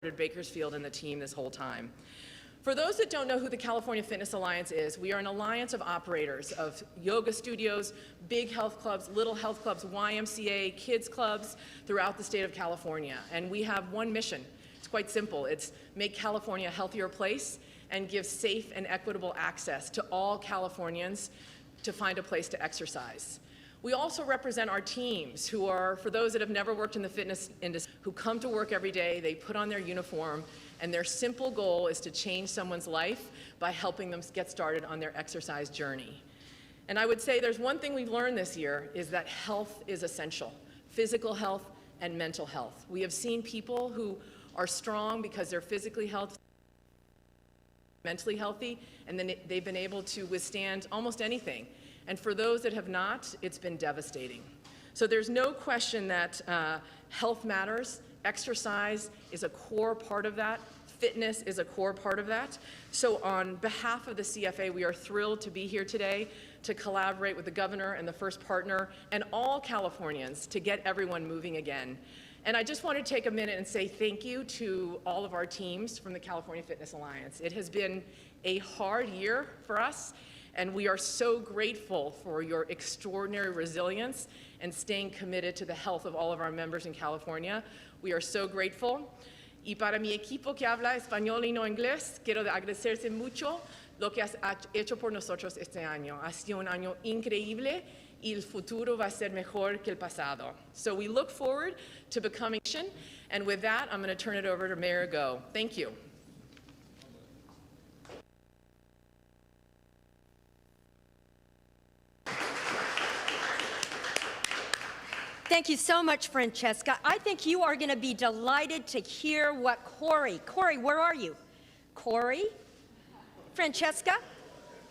Bakersfield and the team this whole time. For those that don't know who the California Fitness Alliance is, we are an alliance of operators of yoga studios, big health clubs, little health clubs, YMCA, kids clubs throughout the state of California. And we have one mission. It's quite simple. It's make California a healthier place and give safe and equitable access to all Californians to find a place to exercise. We also represent our teams who are, for those that have never worked in the fitness industry, who come to work every day, they put on their uniform, and their simple goal is to change someone's life by helping them get started on their exercise journey. And I would say there's one thing we've learned this year is that health is essential, physical health and mental health. We have seen people who are strong because they're physically healthy, mentally healthy, and then they've been able to withstand almost anything. And for those that have not, it's been devastating. So there's no question that health matters. Exercise is a core part of that. Fitness is a core part of that. So on behalf of the CFA, we are thrilled to be here today to collaborate with the governor and the First Partner and all Californians to get everyone moving again. And I just want to take a minute and say thank you to all of our teams from the California Fitness Alliance. It has been a hard year for us, and we are so grateful for your extraordinary resilience and staying committed to the health of all of our members in California. We are so grateful. Y para mi equipo que habla español y no inglés, quiero agradecerse mucho lo que has hecho por nosotros este año. Ha sido un año increíble y el futuro va a ser mejor que el pasado. So we look forward to becoming, and with that, I'm going to turn it over to Mayor Go. Thank you. Thank you so much, Francesca. I think you are going to be delighted to hear what Corey, where are you? Corey? Francesca?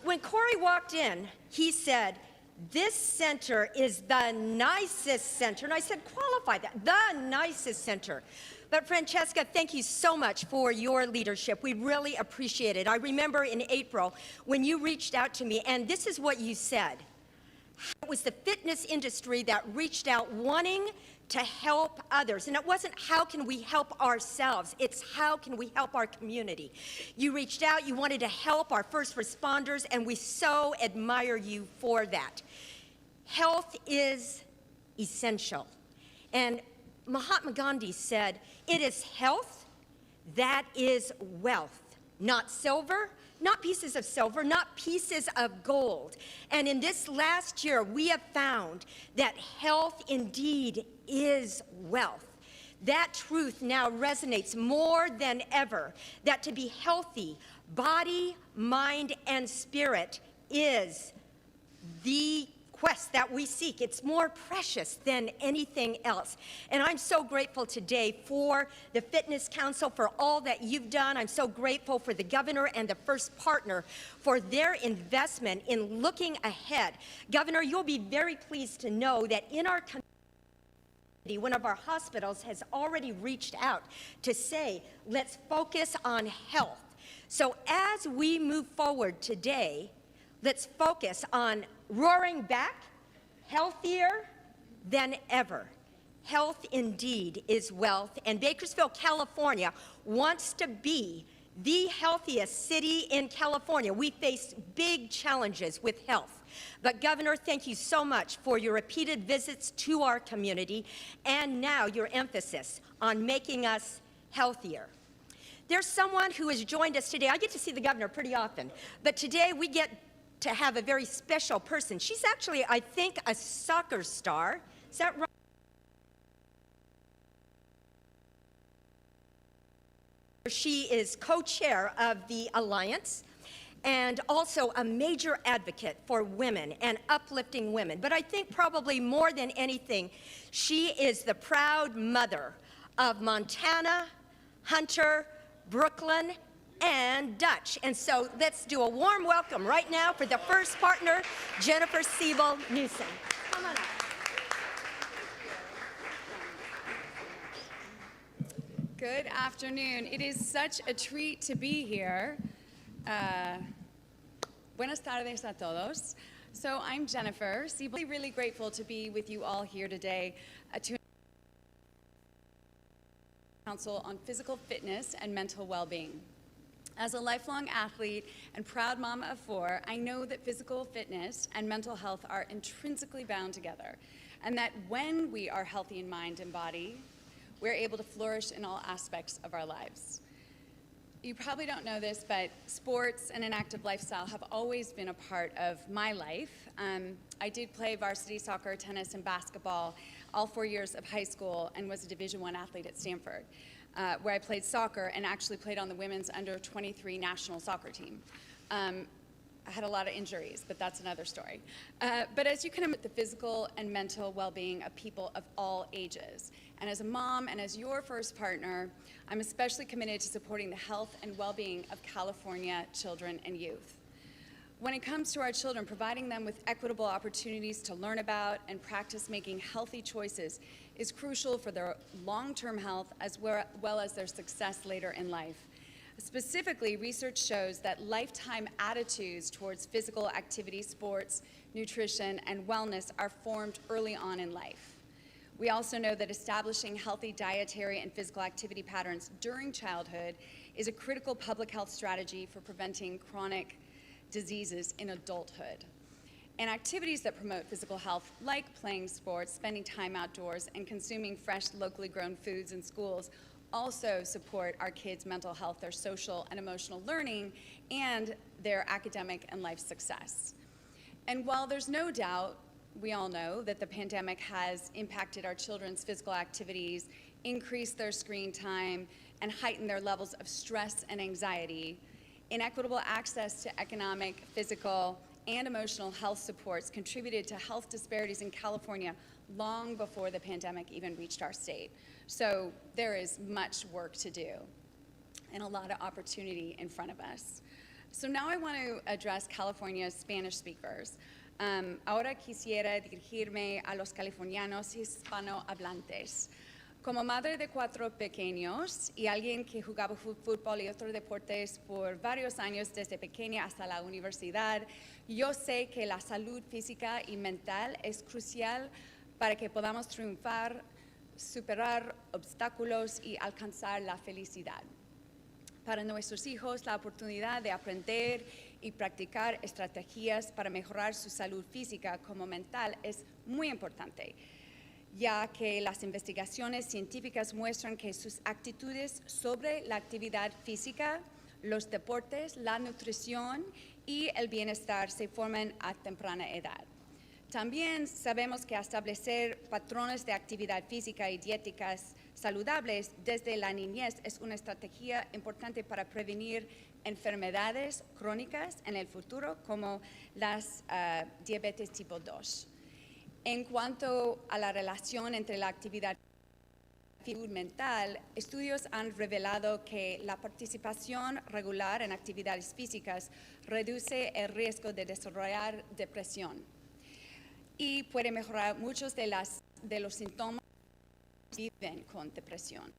When Corey walked in, he said, this center is the nicest center. And I said, qualify that, the nicest center. But Francesca, thank you so much for your leadership. We really appreciate it. I remember in April when you reached out to me, and this is what you said. It was the fitness industry that reached out wanting to help others. And it wasn't how can we help ourselves, it's how can we help our community. You reached out, you wanted to help our first responders, and we so admire you for that. Health is essential. And Mahatma Gandhi said, it is health that is wealth, not silver, not pieces of silver, not pieces of gold. And in this last year, we have found that health indeed is wealth. That truth now resonates more than ever, that to be healthy, body, mind, and spirit is the quest that we seek. It's more precious than anything else. And I'm so grateful today for the Fitness Council, for all that you've done. I'm so grateful for the governor and the First Partner for their investment in looking ahead. Governor, you'll be very pleased to know that in our community, one of our hospitals has already reached out to say, let's focus on health. So as we move forward today, let's focus on roaring back, healthier than ever. Health indeed is wealth, and Bakersfield, California wants to be the healthiest city in California. We face big challenges with health. But Governor, thank you so much for your repeated visits to our community and now your emphasis on making us healthier. There's someone who has joined us today. I get to see the governor pretty often, but today we get to have a very special person. She's actually, I think, a soccer star. Is that right? She is co-chair of the Alliance and also a major advocate for women and uplifting women. But I think probably more than anything, she is the proud mother of Montana, Hunter, Brooklyn, and Dutch. And so let's do a warm welcome right now for the First Partner, Jennifer Siebel Newsom. Come on up. Good afternoon. It is such a treat to be here. Buenas tardes a todos. So I'm Jennifer Siebel. Really grateful to be with you all here today to Council on Physical Fitness and Mental Well-Being. As a lifelong athlete and proud mom of 4, I know that physical fitness and mental health are intrinsically bound together, and that when we are healthy in mind and body, we're able to flourish in all aspects of our lives. You probably don't know this, but sports and an active lifestyle have always been a part of my life. I did play varsity soccer, tennis, and basketball all 4 years of high school and was a Division I athlete at Stanford, where I played soccer and actually played on the women's under-23 national soccer team. I had a lot of injuries, but that's another story. But as you can imagine, the physical and mental well-being of people of all ages. And as a mom and as your first partner, I'm especially committed to supporting the health and well-being of California children and youth. When it comes to our children, providing them with equitable opportunities to learn about and practice making healthy choices is crucial for their long-term health as well as their success later in life. Specifically, research shows that lifetime attitudes towards physical activity, sports, nutrition, and wellness are formed early on in life. We also know that establishing healthy dietary and physical activity patterns during childhood is a critical public health strategy for preventing chronic diseases in adulthood. And activities that promote physical health, like playing sports, spending time outdoors, and consuming fresh, locally grown foods in schools, also support our kids' mental health, their social and emotional learning, and their academic and life success. And while there's no doubt, we all know that the pandemic has impacted our children's physical activities, increased their screen time, and heightened their levels of stress and anxiety, inequitable access to economic, physical, and emotional health supports contributed to health disparities in California long before the pandemic even reached our state. So there is much work to do and a lot of opportunity in front of us. So now I want to address California's Spanish speakers. Ahora quisiera dirigirme a los californianos hispanohablantes. Como madre de 4 pequeños y alguien que jugaba fútbol y otros deportes por varios años desde pequeña hasta la universidad, yo sé que la salud física y mental es crucial para que podamos triunfar, superar obstáculos y alcanzar la felicidad. Para nuestros hijos, la oportunidad de aprender y practicar estrategias para mejorar su salud física como mental es muy importante, ya que las investigaciones científicas muestran que sus actitudes sobre la actividad física, los deportes, la nutrición y el bienestar se forman a temprana edad. También sabemos que establecer patrones de actividad física y dietéticas saludables desde la niñez es una estrategia importante para prevenir enfermedades crónicas en el futuro, como las diabetes tipo 2. En cuanto a la relación entre la actividad y salud mental, estudios han revelado que la participación regular en actividades físicas reduce el riesgo de desarrollar depresión y puede mejorar muchos de los síntomas que viven con depresión.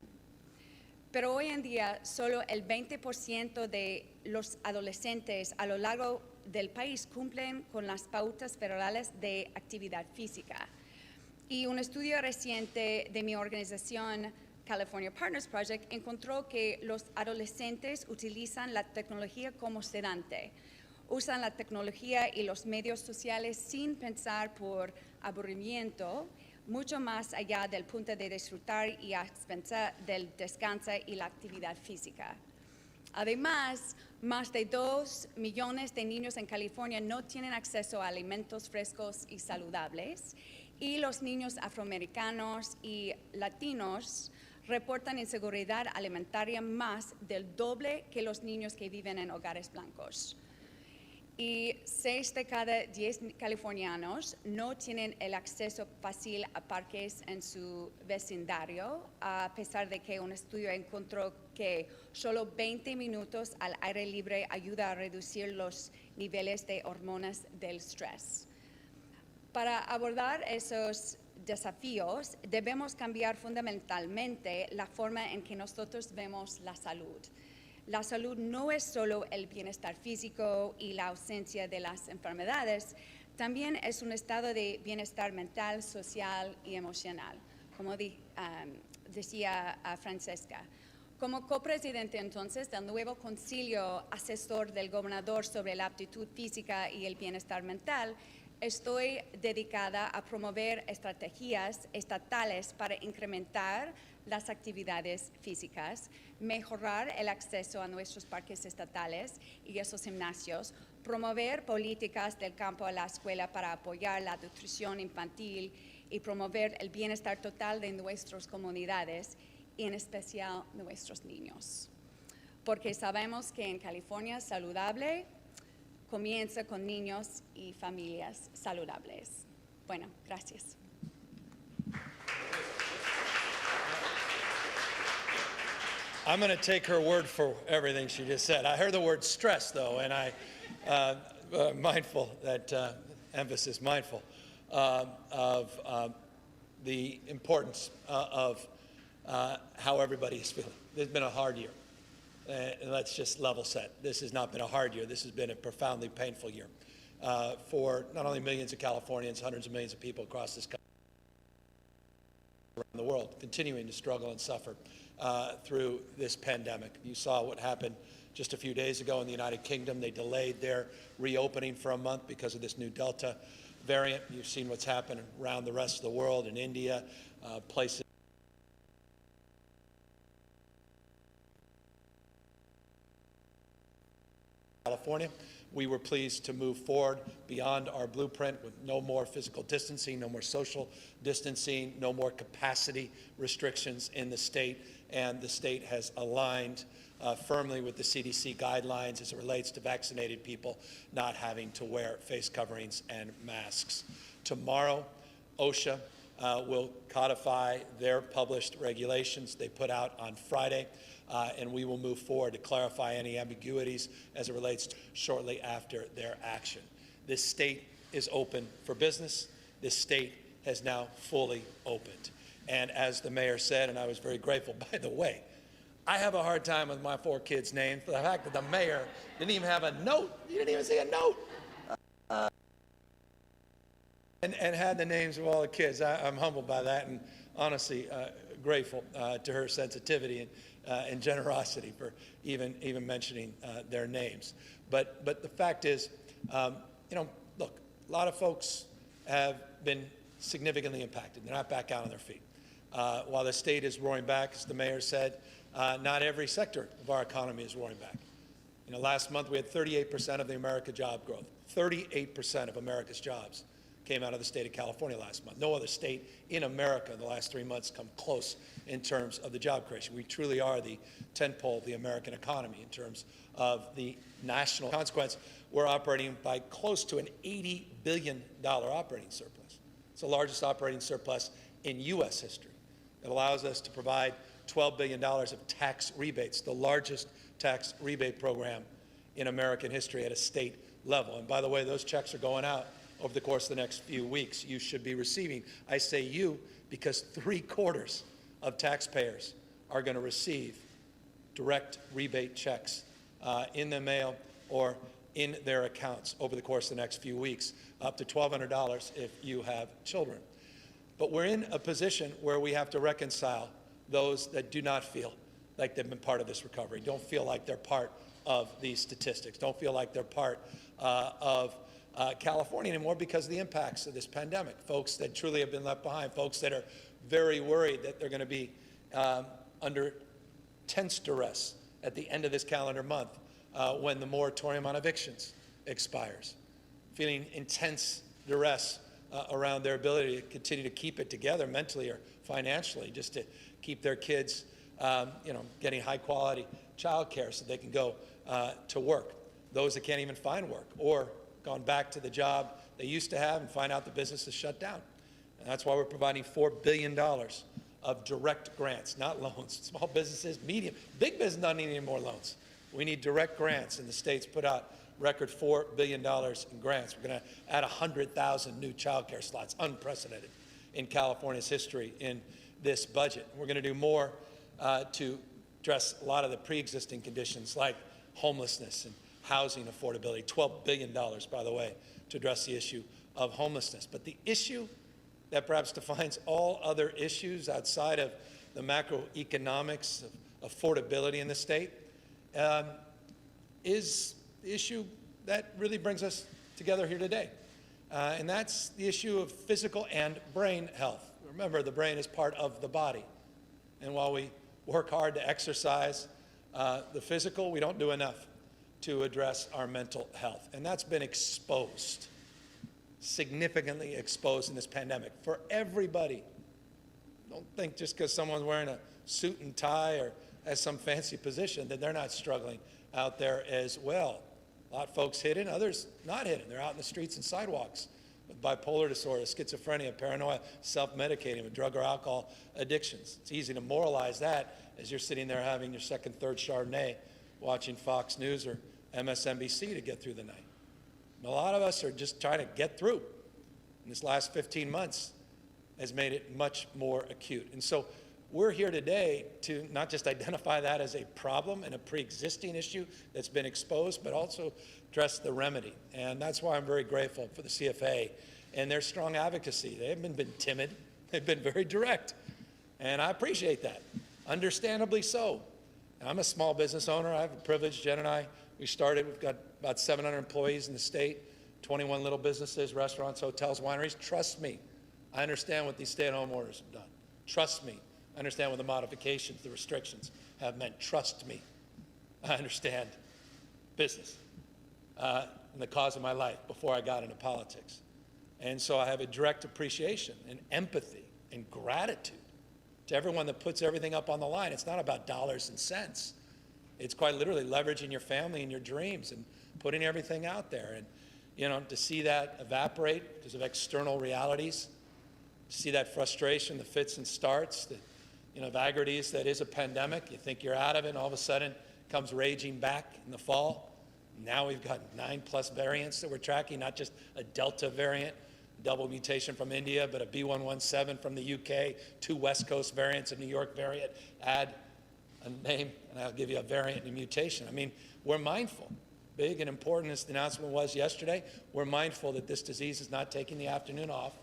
Pero hoy en día, solo el 20% de los adolescentes a lo largo del país cumplen con las pautas federales de actividad física. Y un estudio reciente de mi organización, California Partners Project, encontró que los adolescentes utilizan la tecnología como sedante. Usan la tecnología y los medios sociales sin pensar por aburrimiento, mucho más allá del punto de disfrutar y a expensas del descanso y la actividad física. Además, más de 2 millones de niños en California no tienen acceso a alimentos frescos y saludables, y los niños afroamericanos y latinos reportan inseguridad alimentaria más del doble que los niños que viven en hogares blancos. Y 6 de cada 10 californianos no tienen el acceso fácil a parques en su vecindario, a pesar de que un estudio encontró que solo 20 minutos al aire libre ayuda a reducir los niveles de hormonas del estrés. Para abordar esos desafíos, debemos cambiar fundamentalmente la forma en que nosotros vemos la salud. La salud no es solo el bienestar físico y la ausencia de las enfermedades, también es un estado de bienestar mental, social y emocional. Como decía Francesca. Como copresidente entonces del nuevo concilio asesor del gobernador sobre la aptitud física y el bienestar mental, estoy dedicada a promover estrategias estatales para incrementar las actividades físicas, mejorar el acceso a nuestros parques estatales y esos gimnasios, promover políticas del campo a la escuela para apoyar la nutrición infantil y promover el bienestar total de nuestras comunidades y en especial nuestros niños. Porque sabemos que en California saludable comienza con niños y familias saludables. Bueno, gracias. I'm going to take her word for everything she just said. I heard the word stress, though, and mindful, that emphasis, mindful of the importance of how everybody is feeling. It's been a hard year. And let's just level set. This has not been a hard year. This has been a profoundly painful year for not only millions of Californians, hundreds of millions of people across this country, around the world, continuing to struggle and suffer through this pandemic. You saw what happened just a few days ago in the United Kingdom. They delayed their reopening for a month because of this new Delta variant. You've seen what's happened around the rest of the world, in India, places. California. We were pleased to move forward beyond our blueprint with no more physical distancing, no more social distancing, no more capacity restrictions in the state, and the state has aligned firmly with the CDC guidelines as it relates to vaccinated people not having to wear face coverings and masks. Tomorrow, OSHA will codify their published regulations they put out on Friday. And we will move forward to clarify any ambiguities as it relates to shortly after their action. This state is open for business. This state has now fully opened. And as the mayor said, and I was very grateful, by the way, I have a hard time with my 4 kids' names for the fact that the mayor didn't even have a note. He didn't even say a note. And had the names of all the kids. I'm humbled by that, and honestly grateful to her sensitivity and generosity for even mentioning their names. But the fact is, look, a lot of folks have been significantly impacted. They're not back out on their feet. While the state is roaring back, as the mayor said, not every sector of our economy is roaring back. Last month we had 38% of the America job growth. 38% of America's jobs came out of the state of California last month. No other state in America in the last 3 months come close in terms of the job creation. We truly are the tentpole of the American economy in terms of the national consequence. We're operating by close to an $80 billion operating surplus. It's the largest operating surplus in U.S. history. It allows us to provide $12 billion of tax rebates, the largest tax rebate program in American history at a state level. And by the way, those checks are going out over the course of the next few weeks. You should be receiving. I say you because 3/4 of taxpayers are going to receive direct rebate checks in the mail or in their accounts over the course of the next few weeks, up to $1,200 if you have children. But we're in a position where we have to reconcile those that do not feel like they've been part of this recovery, don't feel like they're part of these statistics, don't feel like they're part of California anymore because of the impacts of this pandemic. Folks that truly have been left behind, folks that are very worried that they're going to be under tense duress at the end of this calendar month when the moratorium on evictions expires, feeling intense duress around their ability to continue to keep it together mentally or financially, just to keep their kids getting high quality child care so they can go to work. Those that can't even find work or gone back to the job they used to have and find out the business is shut down. And that's why we're providing $4 billion of direct grants, not loans. Small businesses, medium, big business don't need any more loans. We need direct grants, and the state's put out record $4 billion in grants. We're going to add 100,000 new child care slots, unprecedented in California's history in this budget. We're going to do more to address a lot of the pre-existing conditions like homelessness and housing affordability, $12 billion, by the way, to address the issue of homelessness. But the issue that perhaps defines all other issues outside of the macroeconomics of affordability in the state, is the issue that really brings us together here today. And that's the issue of physical and brain health. Remember, the brain is part of the body. And while we work hard to exercise the physical, we don't do enough to address our mental health. And that's been exposed, significantly exposed in this pandemic for everybody. Don't think just because someone's wearing a suit and tie or has some fancy position that they're not struggling out there as well. A lot of folks hidden, others not hidden. They're out in the streets and sidewalks with bipolar disorder, schizophrenia, paranoia, self-medicating with drug or alcohol addictions. It's easy to moralize that as you're sitting there having your second, third Chardonnay, watching Fox News or MSNBC to get through the night. And a lot of us are just trying to get through. And this last 15 months has made it much more acute. And so we're here today to not just identify that as a problem and a pre-existing issue that's been exposed, but also address the remedy. And that's why I'm very grateful for the CFA and their strong advocacy. They haven't been timid. They've been very direct. And I appreciate that, understandably so. I'm a small business owner. I have a privilege. Jen and I, we've got about 700 employees in the state, 21 little businesses, restaurants, hotels, wineries. Trust me, I understand what these stay-at-home orders have done. Trust me, I understand what the modifications, the restrictions have meant. Trust me, I understand business and the cause of my life before I got into politics. And so I have a direct appreciation and empathy and gratitude to everyone that puts everything up on the line. It's not about dollars and cents. It's quite literally leveraging your family and your dreams and putting everything out there. And, you know, to see that evaporate because of external realities, to see that frustration, the fits and starts, the, vagaries that is a pandemic. You think you're out of it, and all of a sudden it comes raging back in the fall. Now we've got 9+ variants that we're tracking, not just a Delta variant, double mutation from India, but a B.1.1.7 from the UK, 2 West Coast variants, a New York variant. Add a name, and I'll give you a variant and a mutation. I mean, we're mindful. Big and important as the announcement was yesterday, we're mindful that this disease is not taking the afternoon off.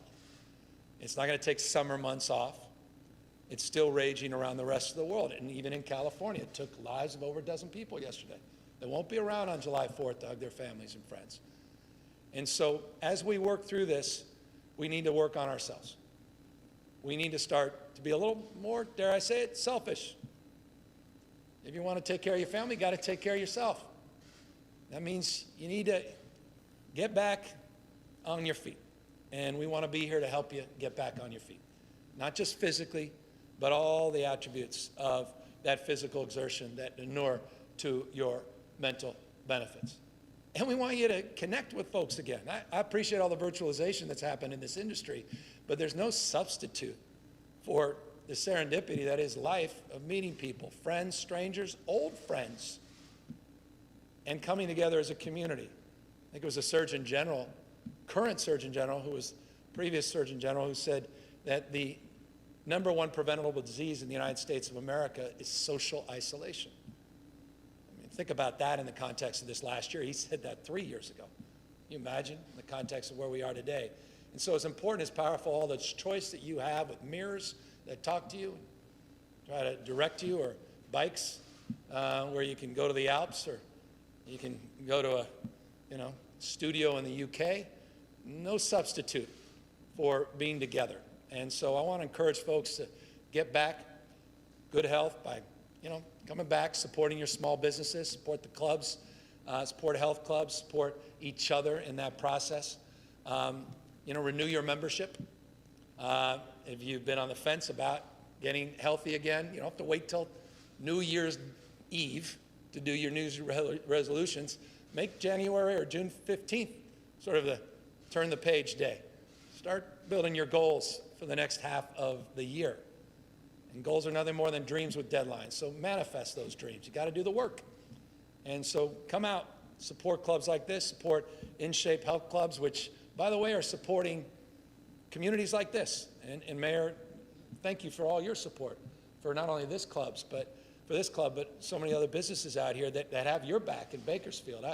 It's not going to take summer months off. It's still raging around the rest of the world, and even in California. It took lives of over a dozen people yesterday. They won't be around on July 4th to hug their families and friends. And so as we work through this, we need to work on ourselves. We need to start to be a little more, dare I say it, selfish. If you want to take care of your family, you got to take care of yourself. That means you need to get back on your feet. And we want to be here to help you get back on your feet. Not just physically, but all the attributes of that physical exertion that inure to your mental benefits. And we want you to connect with folks again. I appreciate all the virtualization that's happened in this industry, but there's no substitute for the serendipity that is life of meeting people, friends, strangers, old friends, and coming together as a community. I think it was a Surgeon General, current Surgeon General, who was previous Surgeon General, who said that the #1 preventable disease in the United States of America is social isolation. I mean, think about that in the context of this last year. He said that 3 years ago. Can you imagine in the context of where we are today? And so it's important, it's powerful, all the choice that you have with mirrors that talk to you, try to direct you, or bikes where you can go to the Alps, or you can go to a studio in the UK. No substitute for being together. And so I want to encourage folks to get back good health by, coming back, supporting your small businesses, support the clubs, support health clubs, support each other in that process. Renew your membership. If you've been on the fence about getting healthy again, you don't have to wait till New Year's Eve to do your New Year's resolutions. Make January or June 15th sort of the turn the page day. Start building your goals for the next half of the year. And goals are nothing more than dreams with deadlines. So manifest those dreams. You got to do the work. And so come out, support clubs like this, support In Shape Health Clubs, which, by the way, are supporting communities like this. And Mayor, thank you for all your support for not only this club, but so many other businesses out here that have your back in Bakersfield.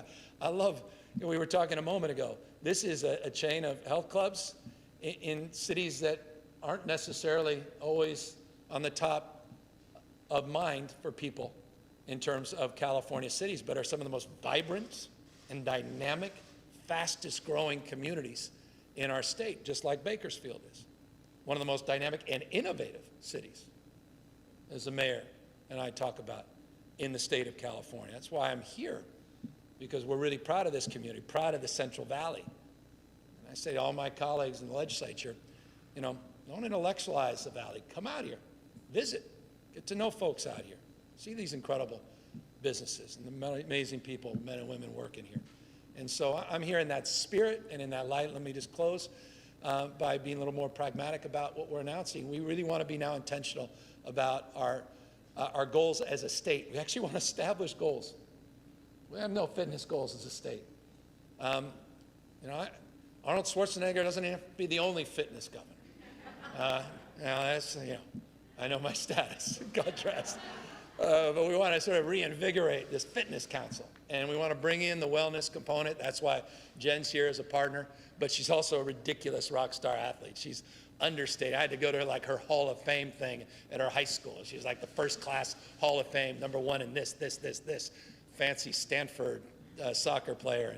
I love, we were talking a moment ago, this is a chain of health clubs in cities that aren't necessarily always on the top of mind for people in terms of California cities, but are some of the most vibrant and dynamic, fastest growing communities in our state, just like Bakersfield is. One of the most dynamic and innovative cities, as the mayor and I talk about, in the state of California. That's why I'm here, because we're really proud of this community, proud of the Central Valley. And I say to all my colleagues in the legislature, you know, don't intellectualize the Valley. Come out here, visit, get to know folks out here, see these incredible businesses and the amazing people, men and women working here. And so I'm here in that spirit and in that light. Let me just close by being a little more pragmatic about what we're announcing. We really want to be now intentional about our goals as a state. We actually want to establish goals. We have no fitness goals as a state. You know, Arnold Schwarzenegger doesn't have to be the only fitness governor. That's, you know, I know my status, contrast. But we want to sort of reinvigorate this fitness council. And we want to bring in the wellness component. That's why Jen's here as a partner. But she's also a ridiculous rock star athlete. She's understated. I had to go to like her Hall of Fame thing at her high school. She was like the first class Hall of Fame, #1 in this. Fancy Stanford soccer player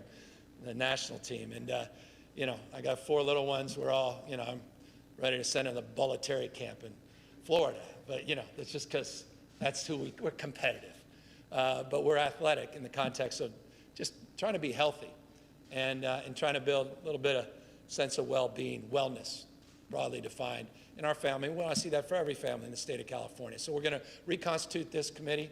and the national team. And, you know, I got 4 little ones. We're all, you know, I'm ready to send in the military camp in Florida. But, you know, that's just because that's who we're competitive. But we're athletic in the context of just trying to be healthy and trying to build a little bit of sense of well-being, wellness, broadly defined in our family. We want to see that for every family in the state of California. So we're going to reconstitute this committee.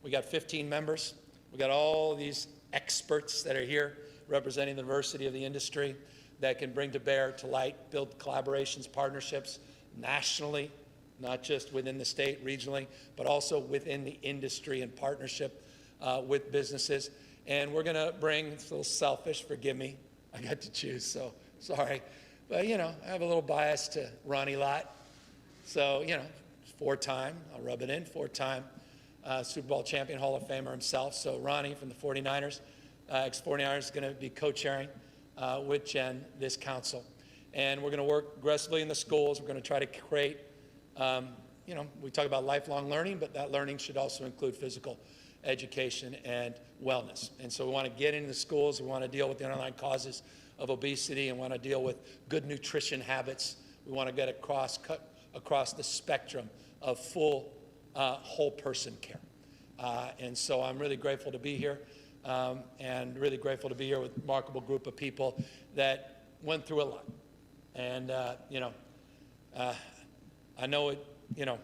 We got 15 members. We got all these experts that are here representing the diversity of the industry that can bring to bear, to light, build collaborations, partnerships nationally, not just within the state, regionally, but also within the industry and partnership with businesses. And we're going to bring, it's a little selfish, forgive me, I got to choose, so sorry. But, you know, I have a little bias to Ronnie Lott. So, you know, 4-time, I'll rub it in, 4-time Super Bowl champion, Hall of Famer himself. So Ronnie from the 49ers, ex-49ers, is going to be co-chairing with Jen this council. And we're going to work aggressively in the schools. We're going to try to create, you know, we talk about lifelong learning, but that learning should also include physical education and wellness. And so we want to get into the schools. We want to deal with the underlying causes of obesity and want to deal with good nutrition habits. We want to get cut across the spectrum of full whole person care. And so I'm really grateful to be here and really grateful to be here with a remarkable group of people that went through a lot. And, you know, I know it, you know,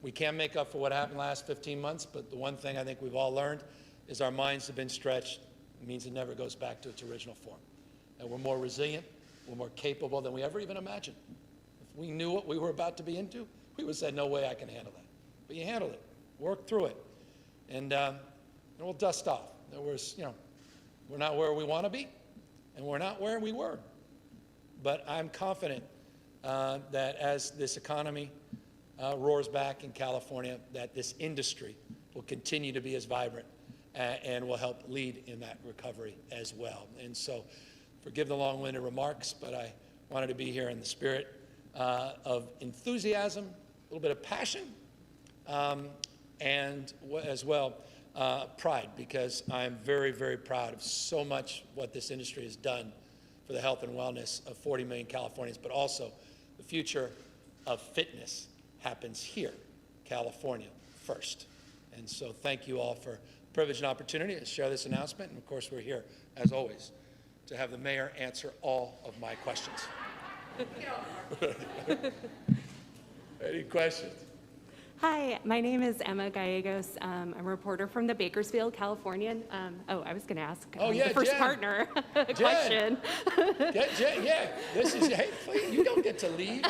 we can't make up for what happened the last 15 months, but the one thing I think we've all learned is our minds have been stretched. It means it never goes back to its original form. And we're more resilient, we're more capable than we ever even imagined. If we knew what we were about to be into, we would have said, no way I can handle that. But you handle it, work through it, and we'll dust off. There was, you know, we're not where we want to be, and we're not where we were. But I'm confident that as this economy roars back in California, that this industry will continue to be as vibrant and will help lead in that recovery as well. And so, forgive the long-winded remarks, but I wanted to be here in the spirit of enthusiasm, a little bit of passion, and as well pride, because I'm very, very proud of so much what this industry has done for the health and wellness of 40 million Californians, but also the future of fitness happens here, California first. And so thank you all for the privilege and opportunity to share this announcement. And of course, we're here, as always, to have the mayor answer all of my questions. Any questions? Hi, my name is Emma Gallegos. I'm a reporter from the Bakersfield, Californian. I was going to ask the first Jen. partner Jen. question. Yeah, this is, hey, please, you don't get to leave.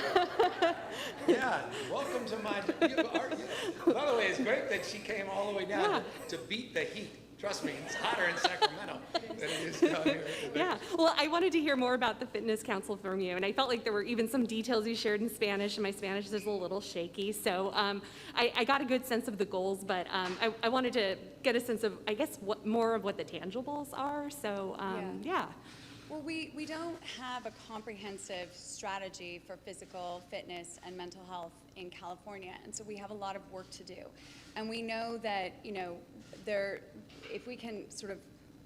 Yeah, welcome to my, by the way, it's great that she came all the way down to beat the heat. Trust me, it's hotter in Sacramento than it is down here. Yeah, well, I wanted to hear more about the Fitness Council from you, and I felt like there were even some details you shared in Spanish, and my Spanish is a little shaky, so I got a good sense of the goals, but I wanted to get a sense of, I guess, more of what the tangibles are, so yeah. Well, we don't have a comprehensive strategy for physical fitness and mental health in California. And so we have a lot of work to do. And we know that, if we can sort of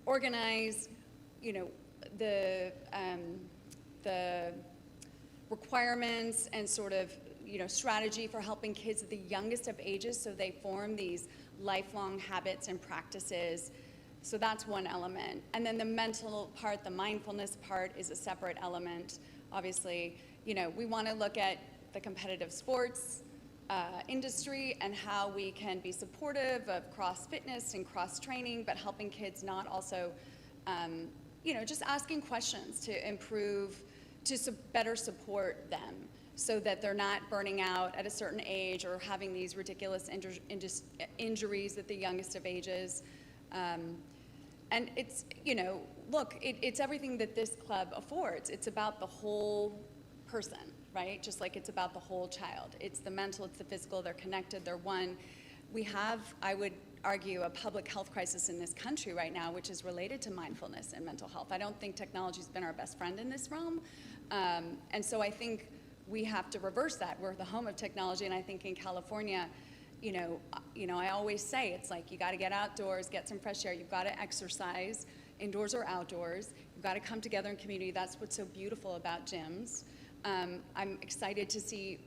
organize, the requirements and sort of, strategy for helping kids at the youngest of ages so they form these lifelong habits and practices. So that's one element. And then the mental part, the mindfulness part is a separate element. Obviously, we want to look at the competitive sports industry and how we can be supportive of cross fitness and cross training, but helping kids not also, just asking questions to improve, to better support them so that they're not burning out at a certain age or having these ridiculous injuries at the youngest of ages. And it's, look, it's everything that this club affords. It's about the whole person, right? Just like it's about the whole child. It's the mental, it's the physical, they're connected, they're one. We have, I would argue, a public health crisis in this country right now, which is related to mindfulness and mental health. I don't think technology's been our best friend in this realm. And so I think we have to reverse that. We're the home of technology, and I think in California, I always say it's like you got to get outdoors, get some fresh air. You've got to exercise, indoors or outdoors. You've got to come together in community. That's what's so beautiful about gyms. I'm excited to see,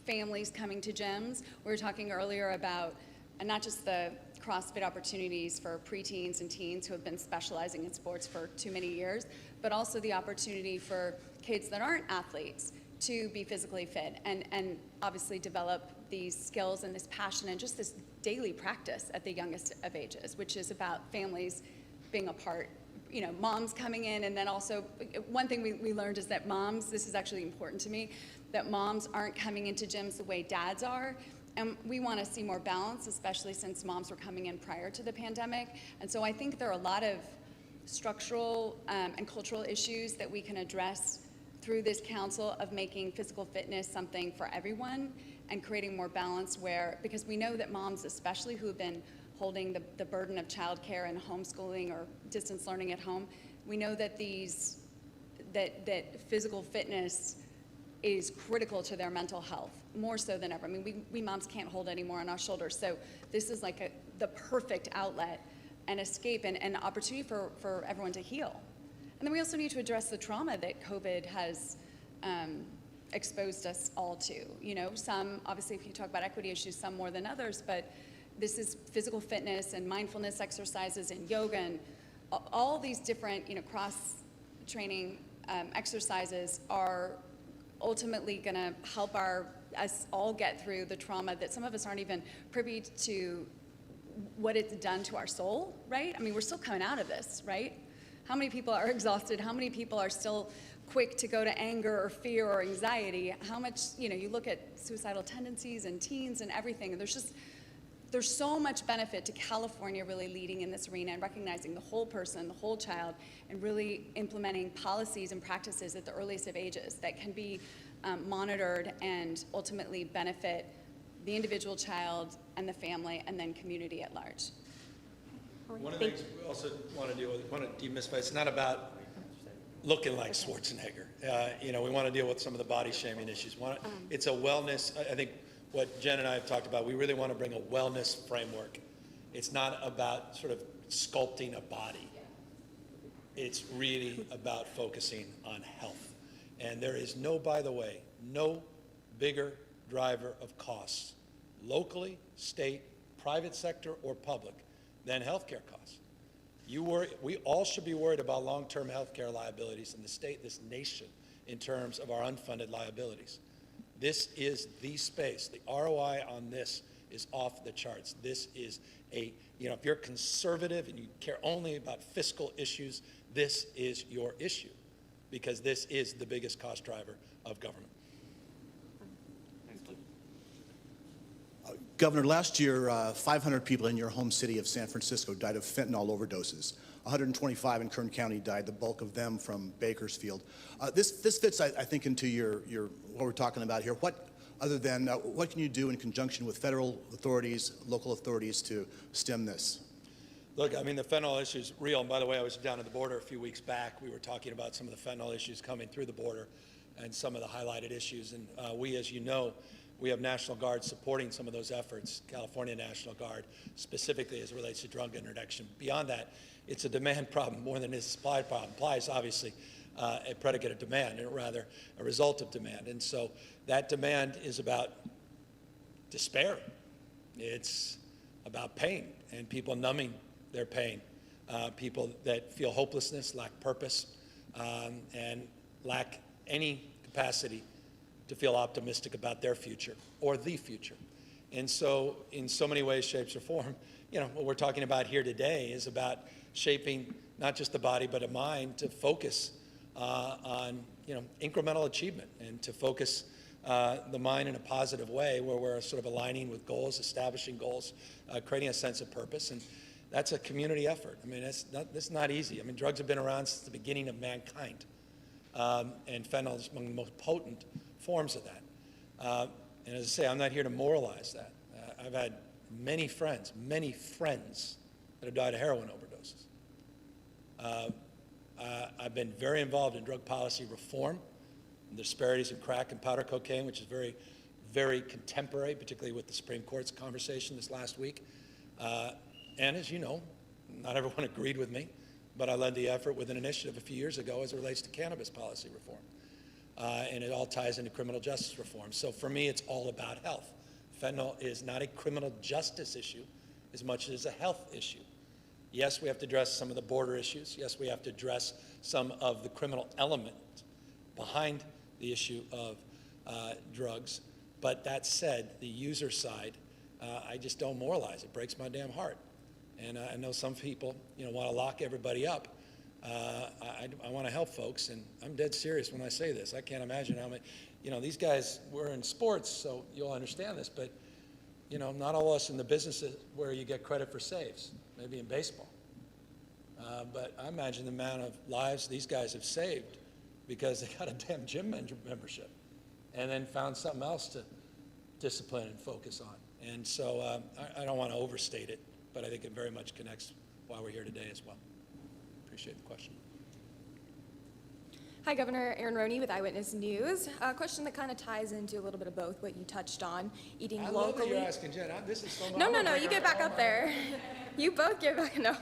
families coming to gyms. We were talking earlier about, and not just the CrossFit opportunities for preteens and teens who have been specializing in sports for too many years, but also the opportunity for kids that aren't athletes to be physically fit and obviously develop these skills and this passion and just this daily practice at the youngest of ages, which is about families being a part, moms coming in. And then also one thing we learned is that moms, this is actually important to me, that moms aren't coming into gyms the way dads are. And we want to see more balance, especially since moms were coming in prior to the pandemic. And so I think there are a lot of structural and cultural issues that we can address through this council of making physical fitness something for everyone and creating more balance because we know that moms, especially who have been holding the burden of childcare and homeschooling or distance learning at home, we know that that physical fitness is critical to their mental health, more so than ever. I mean, we moms can't hold any more on our shoulders, so this is like the perfect outlet and escape and opportunity for everyone to heal. And then we also need to address the trauma that COVID has exposed us all to. Some, obviously, if you talk about equity issues, some more than others, but this is physical fitness and mindfulness exercises and yoga and all these different, cross-training exercises are ultimately going to help us all get through the trauma that some of us aren't even privy to what it's done to our soul, right? I mean, we're still coming out of this, right? How many people are exhausted? How many people are still quick to go to anger or fear or anxiety? How much, you look at suicidal tendencies and teens and everything, and there's so much benefit to California really leading in this arena and recognizing the whole person, the whole child, and really implementing policies and practices at the earliest of ages that can be monitored and ultimately benefit the individual child and the family and then community at large. One of the things we also want to deal with, demystify, it's not about looking like Schwarzenegger. We want to deal with some of the body shaming issues. It's a wellness, I think what Jen and I have talked about, we really want to bring a wellness framework. It's not about sort of sculpting a body. It's really about focusing on health. And there is by the way, no bigger driver of costs, locally, state, private sector, or public, than healthcare costs. We all should be worried about long-term healthcare liabilities in the state, this nation, in terms of our unfunded liabilities. This is the space. The ROI on this is off the charts. This is if you're conservative and you care only about fiscal issues, this is your issue, because this is the biggest cost driver of government. Governor, last year, 500 people in your home city of San Francisco died of fentanyl overdoses. 125 in Kern County died, the bulk of them from Bakersfield. This fits, I think, into your what we're talking about here. What can you do in conjunction with federal authorities, local authorities to stem this? Look, I mean, the fentanyl issue is real. And by the way, I was down at the border a few weeks back. We were talking about some of the fentanyl issues coming through the border and some of the highlighted issues. And we, as you know, we have National Guard supporting some of those efforts, California National Guard, specifically as it relates to drug interdiction. Beyond that, it's a demand problem more than it is a supply problem. Supply is obviously a predicate of demand, and rather a result of demand. And so that demand is about despair. It's about pain and people numbing their pain, people that feel hopelessness, lack purpose, and lack any capacity to feel optimistic about their future or the future. And so in so many ways, shapes, or form, what we're talking about here today is about shaping not just the body but a mind to focus on incremental achievement and to focus the mind in a positive way where we're sort of aligning with goals, establishing goals, creating a sense of purpose. And that's a community effort. I mean, that's not easy. I mean, drugs have been around since the beginning of mankind. And fentanyl is among the most potent forms of that. And as I say, I'm not here to moralize that. I've had many friends that have died of heroin overdoses. I've been very involved in drug policy reform, and the disparities in crack and powder cocaine, which is very, very contemporary, particularly with the Supreme Court's conversation this last week. And as you know, not everyone agreed with me, but I led the effort with an initiative a few years ago as it relates to cannabis policy reform. And it all ties into criminal justice reform. So for me, it's all about health. Fentanyl is not a criminal justice issue as much as a health issue. Yes, we have to address some of the border issues. Yes, we have to address some of the criminal element behind the issue of drugs. But that said, the user side, I just don't moralize. It breaks my damn heart. And I know some people, want to lock everybody up. I want to help folks, and I'm dead serious when I say this. I can't imagine how many, these guys were in sports, so you'll understand this, but, not all of us in the businesses where you get credit for saves, maybe in baseball. But I imagine the amount of lives these guys have saved because they got a damn gym membership and then found something else to discipline and focus on. And so I don't want to overstate it, but I think it very much connects why we're here today as well. Appreciate the question. Hi, Governor. Erin Roney with Eyewitness News. A question that kind of ties into a little bit of both what you touched on, eating I locally. love that you're asking, Jen. This is so much. No, you get back up there. You both get back, no.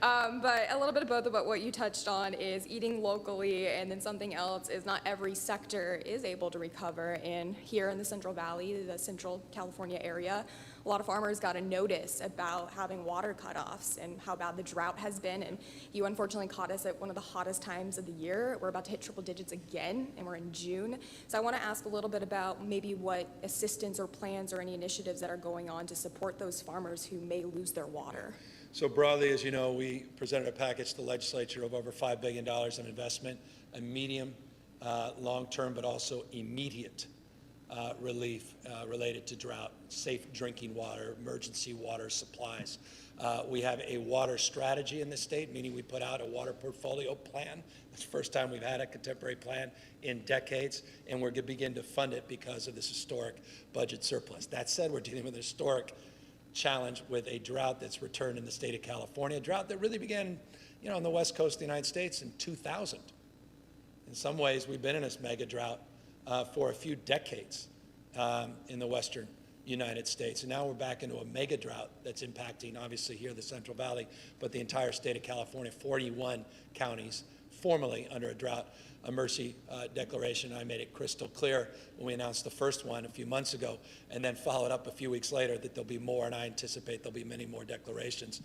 But a little bit of both of what you touched on is eating locally, and then something else is not every sector is able to recover. And here in the Central Valley, the Central California area, a lot of farmers got a notice about having water cutoffs and how bad the drought has been. And you unfortunately caught us at one of the hottest times of the year. We're about to hit triple digits again, and we're in June. So I want to ask a little bit about maybe what assistance or plans or any initiatives that are going on to support those farmers who may lose their water. So broadly, as you know, we presented a package to the legislature of over $5 billion in investment, a medium, long-term, but also immediate relief related to drought, safe drinking water, emergency water supplies. We have a water strategy in the state, meaning we put out a water portfolio plan. It's the first time we've had a contemporary plan in decades, and we're going to begin to fund it because of this historic budget surplus. That said, we're dealing with a historic challenge with a drought that's returned in the state of California, a drought that really began, on the west coast of the United States in 2000. In some ways, we've been in this mega drought for a few decades in the western United States. And now we're back into a mega drought that's impacting, obviously, here the Central Valley, but the entire state of California, 41 counties formally under a drought emergency declaration. I made it crystal clear when we announced the first one a few months ago, and then followed up a few weeks later that there'll be more, and I anticipate there'll be many more declarations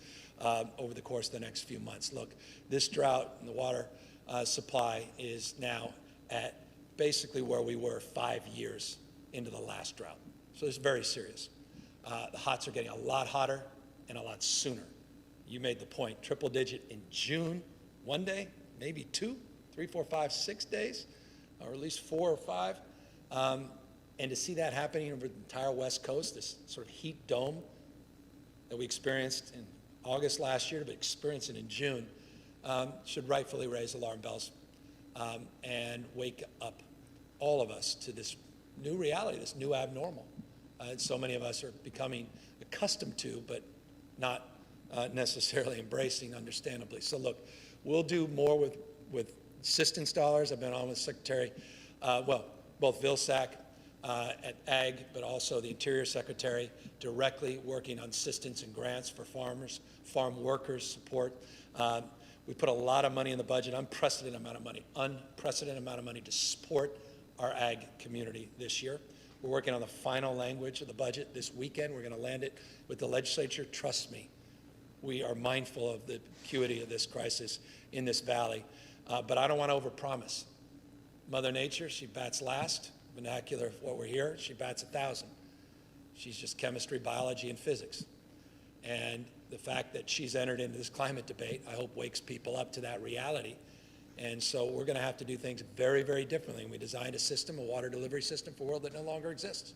over the course of the next few months. Look, this drought and the water supply is now at basically where we were 5 years into the last drought. So it's very serious. The hots are getting a lot hotter and a lot sooner. You made the point, triple digit in June, one day, maybe 2, 3, 4, 5, 6 days, or at least 4 or 5. And to see that happening over the entire West Coast, this sort of heat dome that we experienced in August last year, but experiencing in June, should rightfully raise alarm bells and wake up all of us to this new reality, this new abnormal. So many of us are becoming accustomed to, but not necessarily embracing, understandably. So look, we'll do more with assistance dollars. I've been on with Secretary, both Vilsack at Ag, but also the Interior Secretary directly working on assistance and grants for farmers, farm workers support. We put a lot of money in the budget, unprecedented amount of money to support our Ag community this year. We're working on the final language of the budget this weekend. We're going to land it with the legislature. Trust me, we are mindful of the acuity of this crisis in this valley, but I don't want to overpromise. Mother Nature, she bats last. Vernacular of what we're here, she bats 1,000. She's just chemistry, biology, and physics. And the fact that she's entered into this climate debate, I hope wakes people up to that reality. And so we're going to have to do things very, very differently. And we designed a system, a water delivery system for a world that no longer exists.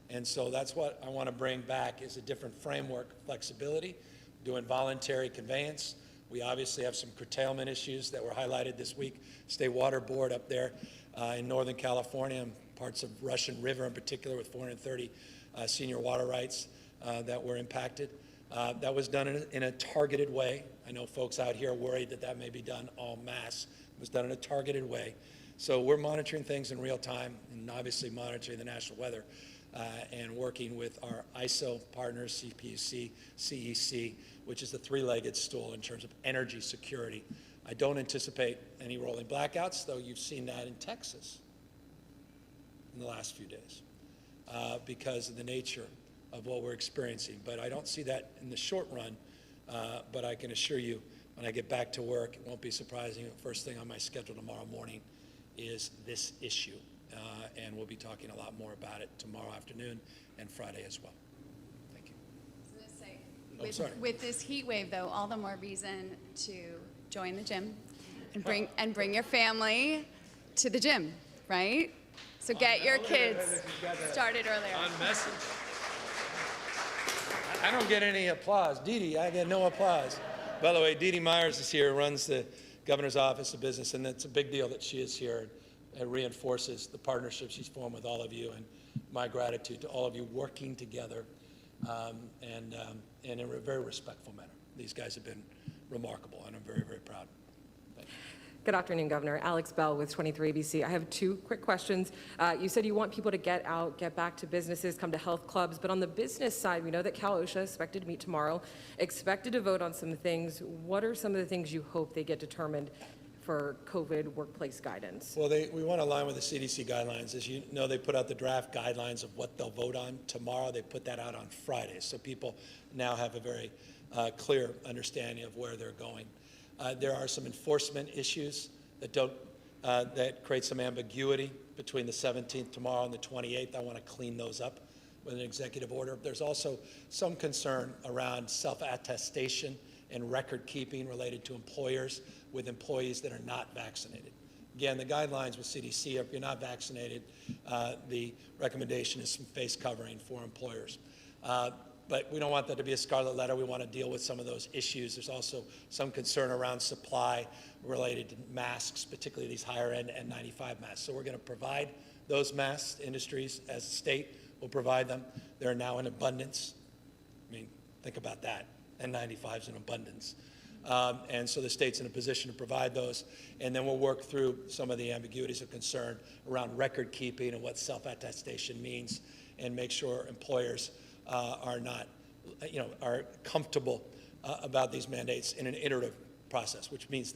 And so that's what I want to bring back is a different framework, flexibility, doing voluntary conveyance. We obviously have some curtailment issues that were highlighted this week. State Water Board up there in Northern California, and parts of Russian River in particular, with 430 senior water rights that were impacted. That was done in a targeted way. I know folks out here are worried that that may be done en masse. It was done in a targeted way. So we're monitoring things in real time and obviously monitoring the national weather and working with our ISO partners, CPUC, CEC, which is the three-legged stool in terms of energy security. I don't anticipate any rolling blackouts, though you've seen that in Texas in the last few days because of the nature of what we're experiencing. But I don't see that in the short run, but I can assure you when I get back to work, it won't be surprising. The first thing on my schedule tomorrow morning is this issue, and we'll be talking a lot more about it tomorrow afternoon and Friday as well. Thank you. I was gonna say, Oh, sorry. with this heat wave, though, all the more reason to join the gym and bring your family to the gym, right? So get your kids started earlier. On message. I don't get any applause. Dee Dee, I get no applause. By the way, Dee Dee Myers is here, runs the Governor's Office of Business, and it's a big deal that she is here. It reinforces the partnership she's formed with all of you, and my gratitude to all of you working together and in a very respectful manner. These guys have been remarkable, and I'm very, very proud. Thank you. Good afternoon, Governor. Alex Bell with 23 ABC. I have two quick questions. You said you want people to get out, get back to businesses, come to health clubs, but on the business side, we know that Cal OSHA is expected to meet tomorrow, expected to vote on some things. What are some of the things you hope they get determined for COVID workplace guidance? Well, we want to align with the CDC guidelines. As you know, they put out the draft guidelines of what they'll vote on tomorrow. They put that out on Friday, so people now have a very clear understanding of where they're going. There are some enforcement issues that create some ambiguity between the 17th tomorrow and the 28th. I want to clean those up with an executive order. There's also some concern around self-attestation and record keeping related to employers with employees that are not vaccinated. Again, the guidelines with CDC, if you're not vaccinated, the recommendation is some face covering for employers. But we don't want that to be a scarlet letter. We want to deal with some of those issues. There's also some concern around supply related to masks, particularly these higher-end N95 masks. So we're going to provide those masks to industries as a state. We'll provide them. They're now in abundance. I mean, think about that. N95s in abundance. And so the state's in a position to provide those. And then we'll work through some of the ambiguities of concern around record keeping and what self-attestation means and make sure employers are comfortable about these mandates in an iterative process, which means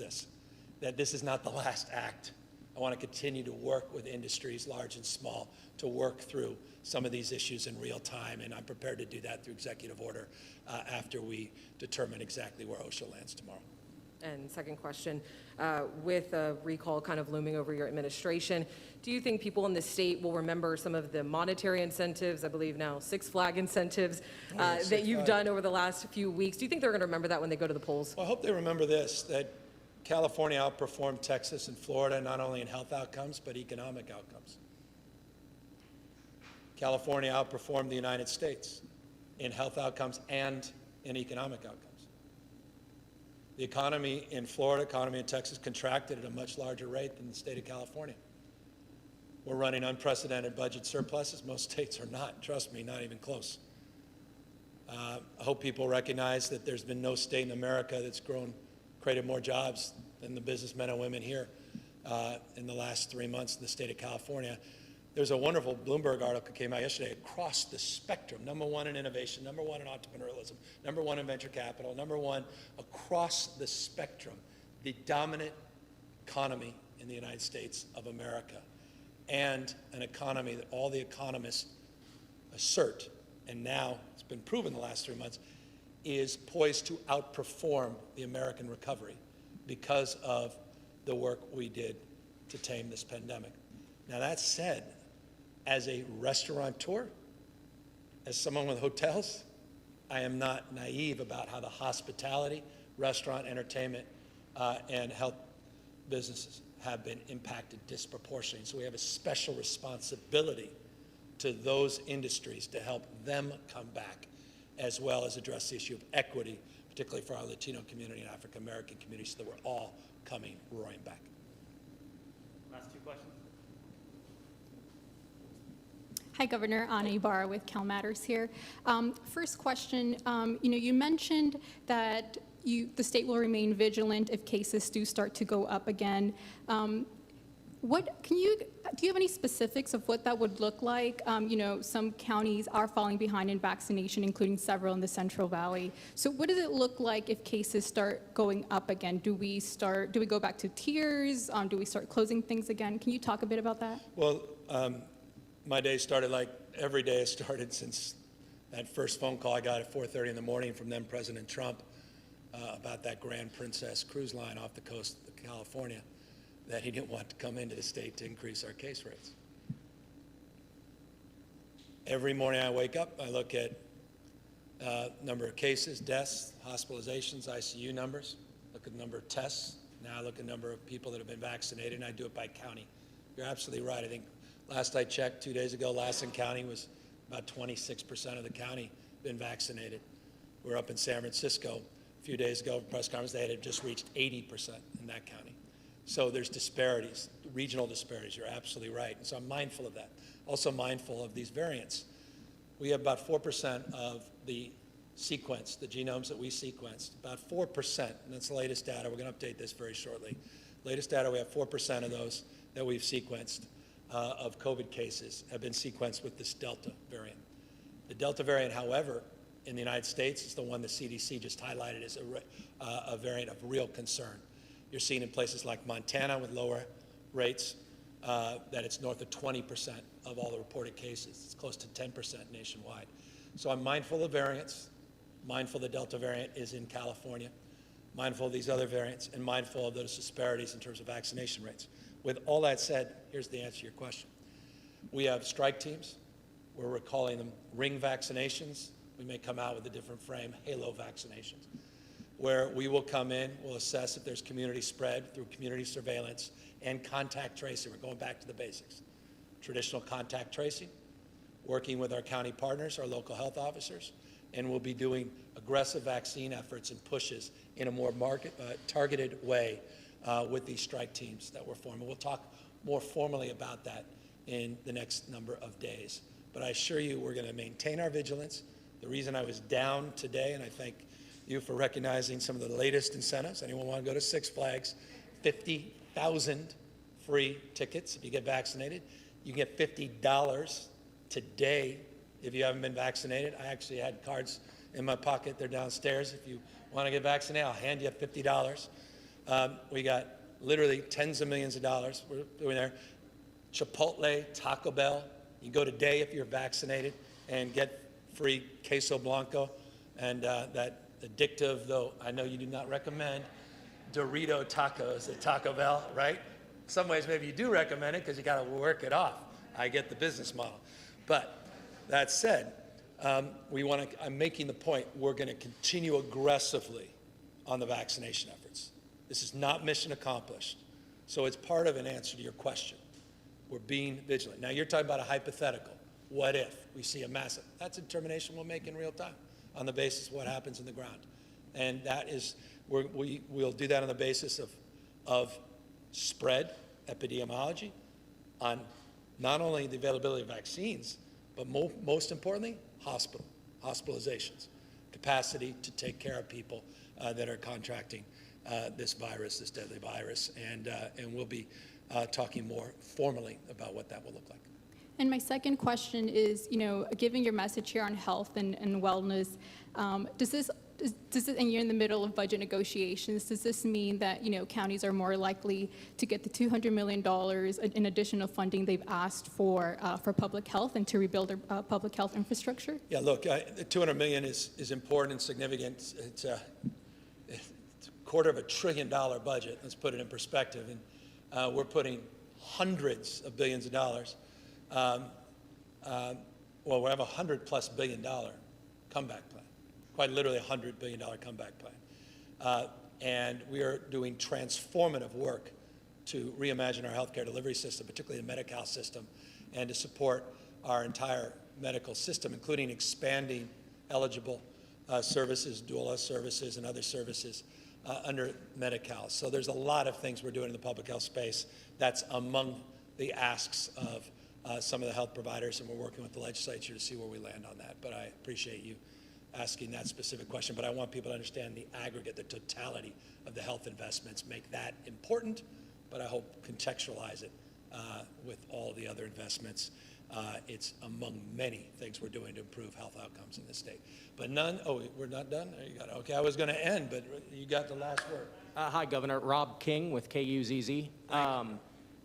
that this is not the last act. I want to continue to work with industries, large and small, to work through some of these issues in real time, and I'm prepared to do that through executive order after we determine exactly where OSHA lands tomorrow. And second question, with a recall kind of looming over your administration, do you think people in the state will remember some of the monetary incentives, I believe now Six Flag incentives, that you've done over the last few weeks? Do you think they're going to remember that when they go to the polls? Well, I hope they remember this, that California outperformed Texas and Florida not only in health outcomes, but economic outcomes. California outperformed the United States in health outcomes and in economic outcomes. The economy in Florida, economy in Texas contracted at a much larger rate than the state of California. We're running unprecedented budget surpluses. Most states are not, trust me, not even close. I hope people recognize that there's been no state in America that's created more jobs than the businessmen and women here in the last 3 months in the state of California. There's a wonderful Bloomberg article came out yesterday across the spectrum, #1 in innovation, #1 in entrepreneurialism, #1 in venture capital, #1 across the spectrum, the dominant economy in the United States of America, and an economy that all the economists assert, and now it's been proven the last 3 months, is poised to outperform the American recovery because of the work we did to tame this pandemic. Now, that said, as a restaurateur, as someone with hotels, I am not naive about how the hospitality, restaurant, entertainment, and health businesses have been impacted disproportionately. So we have a special responsibility to those industries to help them come back, as well as address the issue of equity, particularly for our Latino community and African American communities, so that we're all coming roaring back. Last two questions. Hi, Governor. Ana Ibarra with Cal Matters here. First question, you mentioned that the state will remain vigilant if cases do start to go up again. Do you have any specifics of what that would look like? Some counties are falling behind in vaccination, including several in the Central Valley. So what does it look like if cases start going up again? Do we go back to tiers? Do we start closing things again? Can you talk a bit about that? Well, my day started like every day has started since that first phone call I got at 4:30 in the morning from then President Trump about that Grand Princess cruise line off the coast of California, that he didn't want to come into the state to increase our case rates. Every morning I wake up, I look at number of cases, deaths, hospitalizations, ICU numbers, look at the number of tests. Now I look at the number of people that have been vaccinated, and I do it by county. You're absolutely right. I think last I checked 2 days ago, Lassen County was about 26% of the county been vaccinated. We're up in San Francisco a few days ago, press conference, they had just reached 80% in that county. So there's disparities, regional disparities. You're absolutely right. And so I'm mindful of that. Also mindful of these variants. We have about 4% of the sequence, the genomes that we sequenced, about 4%, and that's the latest data. We're going to update this very shortly. Latest data, we have 4% of those that we've sequenced of COVID cases have been sequenced with this Delta variant. The Delta variant, however, in the United States is the one the CDC just highlighted as a variant of real concern. You're seeing in places like Montana with lower rates that it's north of 20% of all the reported cases. It's close to 10% nationwide. So I'm mindful of variants, mindful the Delta variant is in California, mindful of these other variants, and mindful of those disparities in terms of vaccination rates. With all that said, here's the answer to your question. We have strike teams, where we're calling them ring vaccinations. We may come out with a different frame, halo vaccinations, where we will come in, we'll assess if there's community spread through community surveillance and contact tracing. We're going back to the basics. Traditional contact tracing, working with our county partners, our local health officers, and we'll be doing aggressive vaccine efforts and pushes in a more targeted way with these strike teams that we're forming. We'll talk more formally about that in the next number of days. But I assure you we're going to maintain our vigilance. The reason I was down today, and I thank you for recognizing some of the latest incentives. Anyone want to go to Six Flags? 50,000 free tickets if you get vaccinated. You get $50 today if you haven't been vaccinated. I actually had cards in my pocket. They're downstairs. If you want to get vaccinated, I'll hand you $50. We got literally tens of millions of dollars we're doing there. Chipotle, Taco Bell. You can go today if you're vaccinated and get free queso blanco and that addictive, though I know you do not recommend, Dorito tacos at Taco Bell, right? In some ways, maybe you do recommend it because you got to work it off. I get the business model. But that said, I'm making the point we're going to continue aggressively on the vaccination efforts. This is not mission accomplished. So it's part of an answer to your question. We're being vigilant. Now, you're talking about a hypothetical. What if we see a massive? That's a determination we'll make in real time on the basis of what happens in the ground. And that is, we'll do that on the basis of spread, epidemiology, on not only the availability of vaccines, but most importantly, hospitalizations, capacity to take care of people that are contracting this virus, this deadly virus. And we'll be talking more formally about what that will look like. And my second question is, given your message here on health and wellness, does this, and you're in the middle of budget negotiations, does this mean that, counties are more likely to get the $200 million in additional funding they've asked for public health and to rebuild their public health infrastructure? Yeah, look, the $200 million is important and significant. It's a $250 billion budget. Let's put it in perspective. And we're putting hundreds of billions of dollars. We have a $100+ billion comeback plan, quite literally a $100 billion comeback plan. And we are doing transformative work to reimagine our healthcare delivery system, particularly the Medi-Cal system, and to support our entire medical system, including expanding eligible services, doula services, and other services under Medi-Cal. So there's a lot of things we're doing in the public health space that's among the asks of some of the health providers, and we're working with the legislature to see where we land on that. But I appreciate you asking that specific question, but I want people to understand the aggregate, the totality of the health investments, make that important, but I hope contextualize it with all the other investments. It's among many things we're doing to improve health outcomes in this state. But we're not done? There you got it. Okay, I was gonna end, but you got the last word. Hi, Governor. Rob King with KUZZ.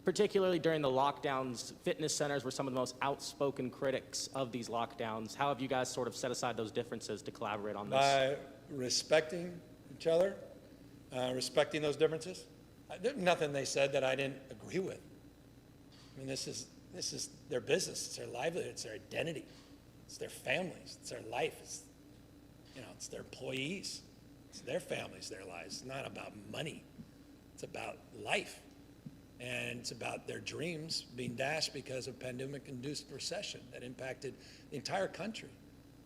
Particularly during the lockdowns, fitness centers were some of the most outspoken critics of these lockdowns. How have you guys sort of set aside those differences to collaborate on this? By respecting each other, respecting those differences. There's nothing they said that I didn't agree with. I mean, this is their business, it's their livelihood, it's their identity, it's their families, it's their life, it's their employees, it's their families, their lives. It's not about money, it's about life. And it's about their dreams being dashed because of pandemic-induced recession that impacted the entire country.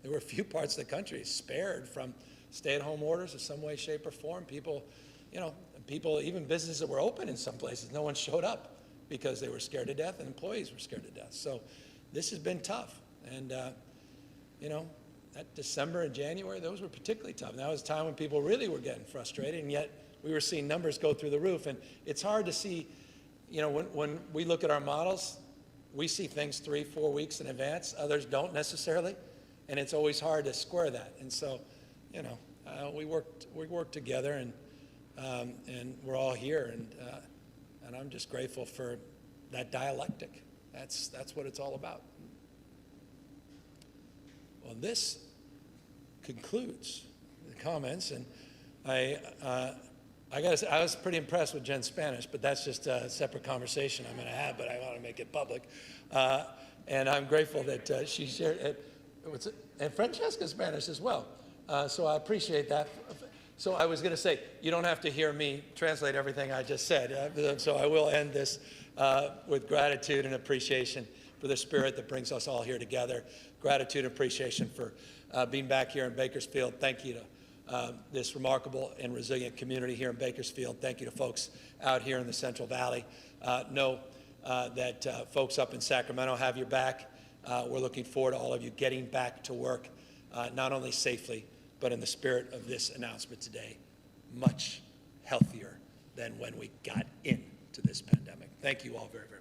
There were a few parts of the country spared from stay-at-home orders in some way, shape, or form. People, even businesses that were open in some places, no one showed up because they were scared to death and employees were scared to death. So this has been tough. And, that December and January, those were particularly tough. And that was a time when people really were getting frustrated, and yet we were seeing numbers go through the roof. And it's hard to see. When we look at our models, we see things 3-4 weeks in advance. Others don't necessarily, and it's always hard to square that. And so, we worked together, and we're all here, and I'm just grateful for that dialectic. That's what it's all about. Well, this concludes the comments, and I gotta say, I was pretty impressed with Jen's Spanish, but that's just a separate conversation I'm gonna have, but I wanna make it public. And I'm grateful that she shared it, and Francesca's Spanish as well. So I appreciate that. So I was gonna say, you don't have to hear me translate everything I just said. So I will end this with gratitude and appreciation for the spirit that brings us all here together. Gratitude and appreciation for being back here in Bakersfield. Thank you to this remarkable and resilient community here in Bakersfield. Thank you to folks out here in the Central Valley. Know that folks up in Sacramento have your back. We're looking forward to all of you getting back to work, not only safely, but in the spirit of this announcement today, much healthier than when we got into this pandemic. Thank you all very, very much.